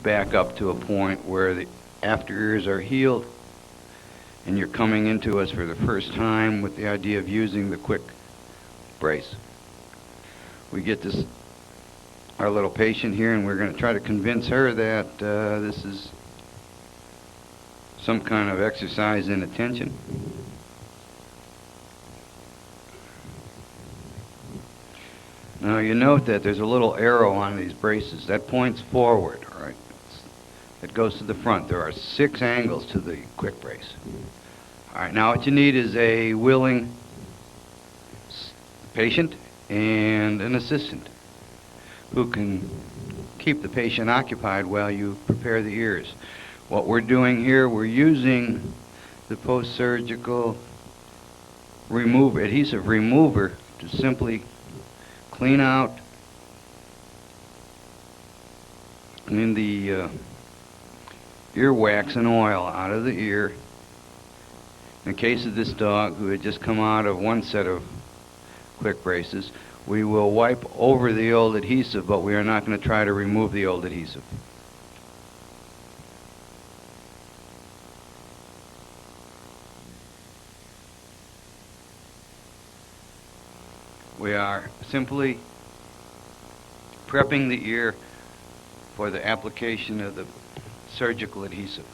back up to a point where the after ears are healed and you're coming into us for the first time with the idea of using the quick brace. We get this, our little patient here, and we're going to try to convince her that this is some kind of exercise in attention. Now you note that there's a little arrow on these braces that points forward, all right? It goes to the front. There are 6 angles to the quick brace. All right, now what you need is a willing patient and an assistant who can keep the patient occupied while you prepare the ears. What we're doing here, we're using the post-surgical adhesive remover to simply clean the ear wax and oil out of the ear. In the case of this dog who had just come out of one set of quick braces, we will wipe over the old adhesive, but we are not going to try to remove the old adhesive. We are simply prepping the ear for the application of the surgical adhesive.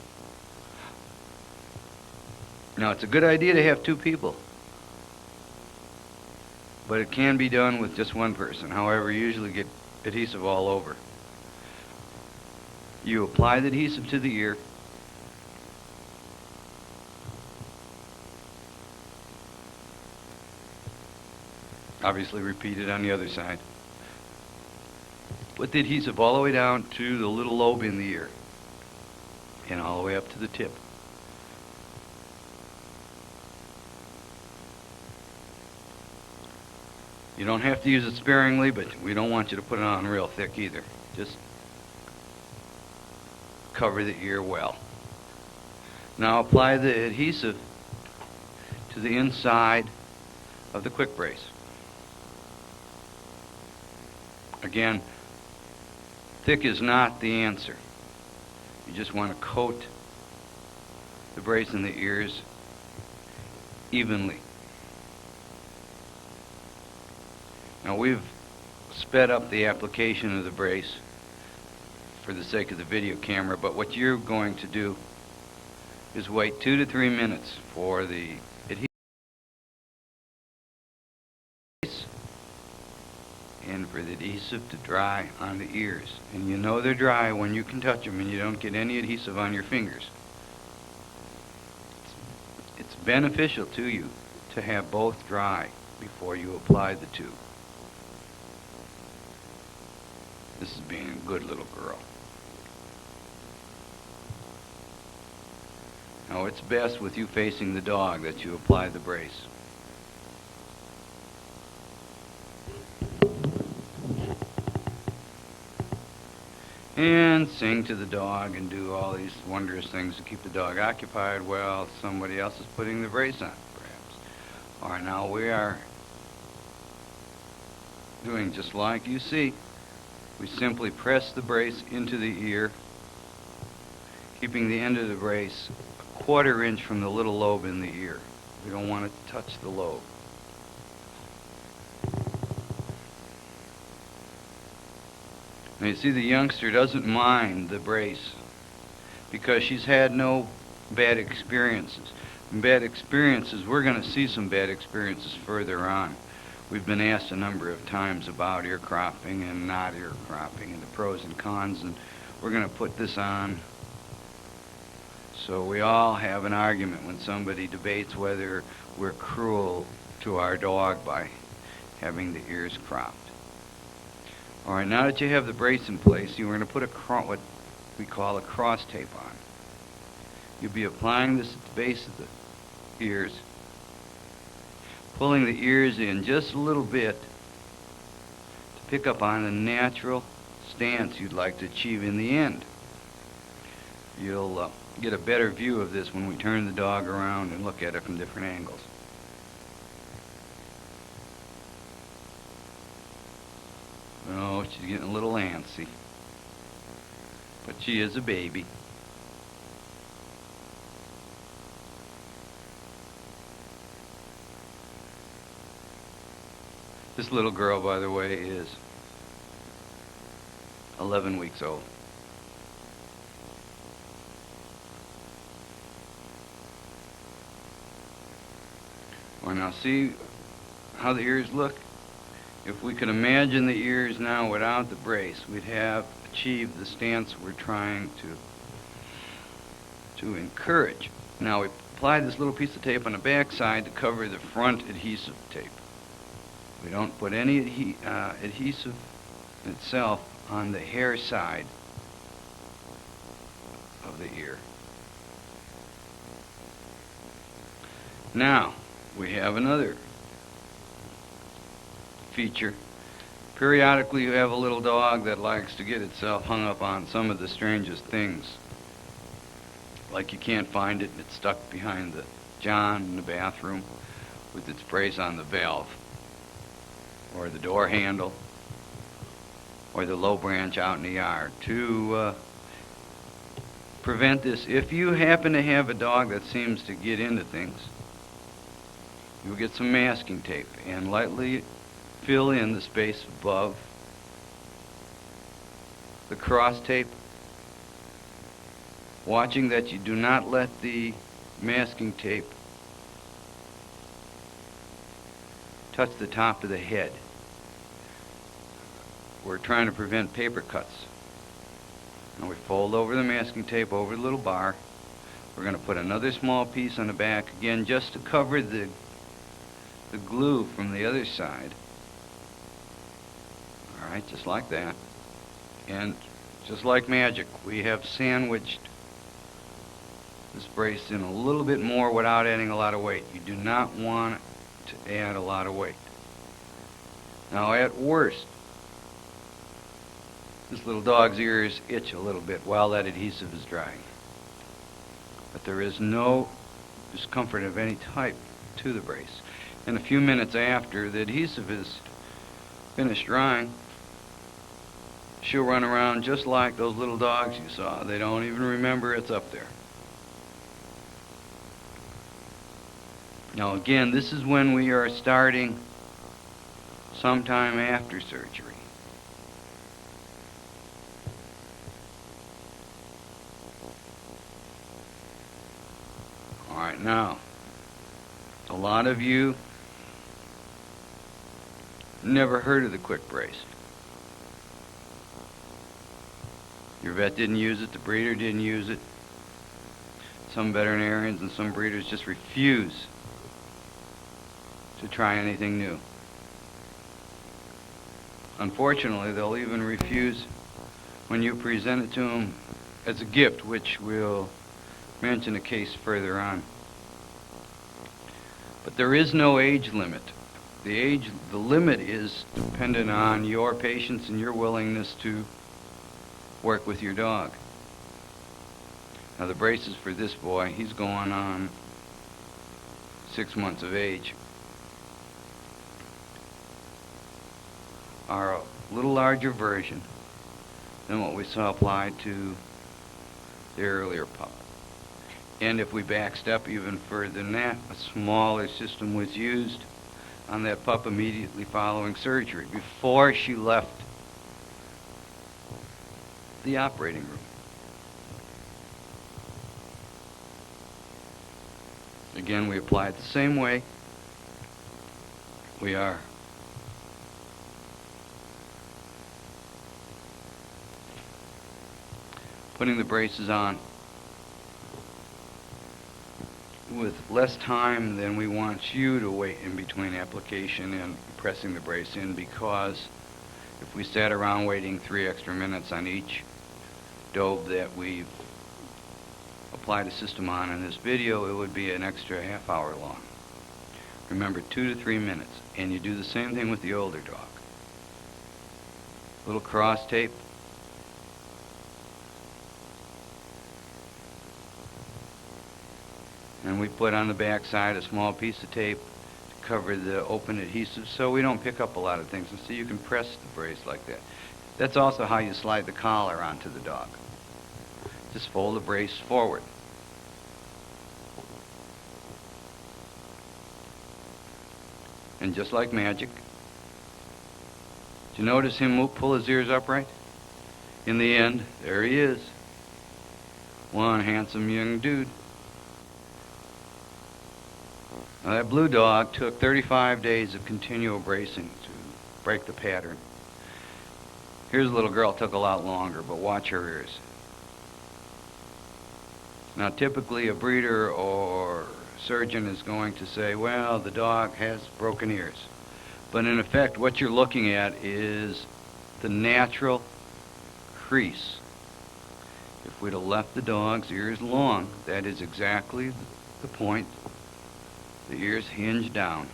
Now, it's a good idea to have 2 people, but it can be done with just one person. However, you usually get adhesive all over. You apply the adhesive to the ear. Obviously repeat it on the other side. Put the adhesive all the way down to the little lobe in the ear and all the way up to the tip. You don't have to use it sparingly, but we don't want you to put it on real thick either. Just cover the ear well. Now apply the adhesive to the inside of the quick brace. Again, thick is not the answer. You just want to coat the brace in the ears evenly. Now we've sped up the application of the brace for the sake of the video camera, but what you're going to do is wait 2 to 3 minutes for the adhesive and for the adhesive to dry on the ears. And you know they're dry when you can touch them and you don't get any adhesive on your fingers. It's beneficial to you to have both dry before you apply the 2. This is being a good little girl. Now it's best with you facing the dog that you apply the brace. And sing to the dog and do all these wondrous things to keep the dog occupied while somebody else is putting the brace on, perhaps. All right, now we are doing just like you see. We simply press the brace into the ear, keeping the end of the brace a 1/4 inch from the little lobe in the ear. We don't want it to touch the lobe. Now you see the youngster doesn't mind the brace because she's had no bad experiences. Bad experiences, we're going to see some bad experiences further on. We've been asked a number of times about ear cropping and not ear cropping and the pros and cons, and we're going to put this on so we all have an argument when somebody debates whether we're cruel to our dog by having the ears cropped. All right, now that you have the brace in place, you're going to put what we call a cross tape on. You'll be applying this at the base of the ears, pulling the ears in just a little bit to pick up on the natural stance you'd like to achieve in the end. You'll get a better view of this when we turn the dog around and look at it from different angles. Oh, she's getting a little antsy. but she is a baby. This little girl, by the way, is 11 weeks old. Well, now see how the ears look? If we could imagine the ears now without the brace, we'd have achieved the stance we're trying to encourage. Now we apply this little piece of tape on the back side to cover the front adhesive tape. We don't put any adhesive itself on the hair side of the ear. Now, we have another feature. Periodically you have a little dog that likes to get itself hung up on some of the strangest things. Like you can't find it and it's stuck behind the john in the bathroom with its brace on the valve, or the door handle, or the low branch out in the yard. To prevent this, if you happen to have a dog that seems to get into things, you'll get some masking tape and lightly fill in the space above the cross tape, watching that you do not let the masking tape touch the top of the head. We're trying to prevent paper cuts. Now we fold over the masking tape over the little bar. We're going to put another small piece on the back again just to cover the glue from the other side. Alright, just like that. And just like magic, we have sandwiched this brace in a little bit more without adding a lot of weight. You do not want to add a lot of weight. Now at worst, this little dog's ears itch a little bit while that adhesive is drying. But there is no discomfort of any type to the brace. In a few minutes after the adhesive is finished drying, she'll run around just like those little dogs you saw. They don't even remember it's up there. Now again, this is when we are starting sometime after surgery. Alright, now, a lot of you never heard of the Quickbrace. Your vet didn't use it, the breeder didn't use it. Some veterinarians and some breeders just refuse to try anything new. Unfortunately, they'll even refuse when you present it to them as a gift, which we'll mention a case further on. But there is no age limit. The limit is dependent on your patience and your willingness to work with your dog. Now the braces for this boy, he's going on 6 months of age, are a little larger version than what we saw applied to the earlier pup. And if we backstep even further than that, a smaller system was used on that pup immediately following surgery, before she left the operating room. Again, we apply it the same way. We are putting the braces on with less time than we want you to wait in between application and pressing the brace in, because if we sat around waiting 3 extra minutes on each dobe that we've applied a system on in this video, it would be an extra half hour long. Remember, 2 to 3 minutes. And you do the same thing with the older dog. Little cross tape. And we put on the back side a small piece of tape to cover the open adhesive so we don't pick up a lot of things, and so you can press the brace like that. That's also how you slide the collar onto the dog. Just fold the brace forward. And just like magic, did you notice him pull his ears upright? In the end, there he is. One handsome young dude. Now that blue dog took 35 days of continual bracing to break the pattern. Here's a little girl, took a lot longer, but watch her ears. Now typically a breeder or surgeon is going to say, well, the dog has broken ears. But in effect, what you're looking at is the natural crease. If we'd have left the dog's ears long, that is exactly the point. The ears hinge down.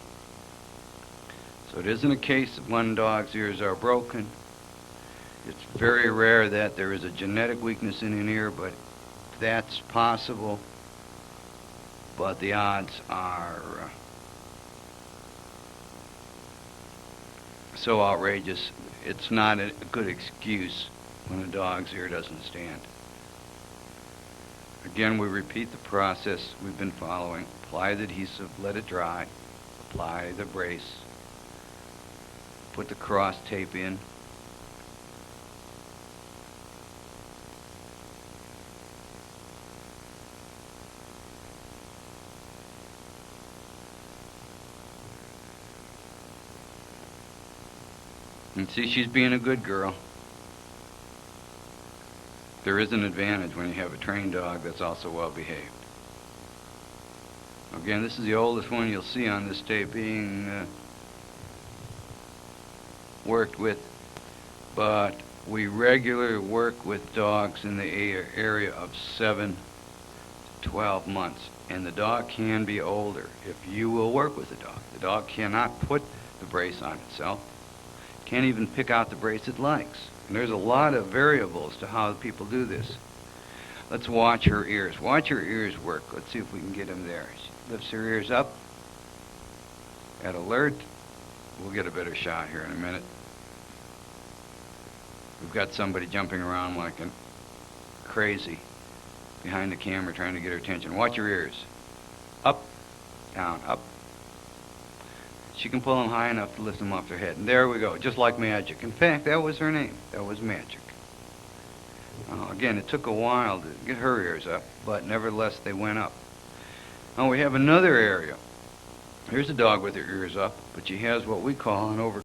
So it isn't a case of one dog's ears are broken. It's very rare that there is a genetic weakness in an ear, but that's possible. But the odds are so outrageous, it's not a good excuse when a dog's ear doesn't stand. Again, we repeat the process we've been following. Apply the adhesive, let it dry, apply the brace, put the cross tape in, and see, she's being a good girl. There is an advantage when you have a trained dog that's also well behaved. Again, this is the oldest one you'll see on this tape being worked with, but we regularly work with dogs in the area of 7 to 12 months, and the dog can be older if you will work with the dog. The dog cannot put the brace on itself, can't even pick out the brace it likes. And there's a lot of variables to how people do this. Let's watch her ears. Watch her ears work. Let's see if we can get them there. She lifts her ears up at alert. We'll get a better shot here in a minute. We've got somebody jumping around like crazy behind the camera trying to get her attention. Watch her ears. Up, down, up. She can pull them high enough to lift them off their head. And there we go, just like magic. In fact, that was her name. That was Magic. Again, it took a while to get her ears up, but nevertheless, they went up. Now we have another area. Here's a dog with her ears up, but she has what we call an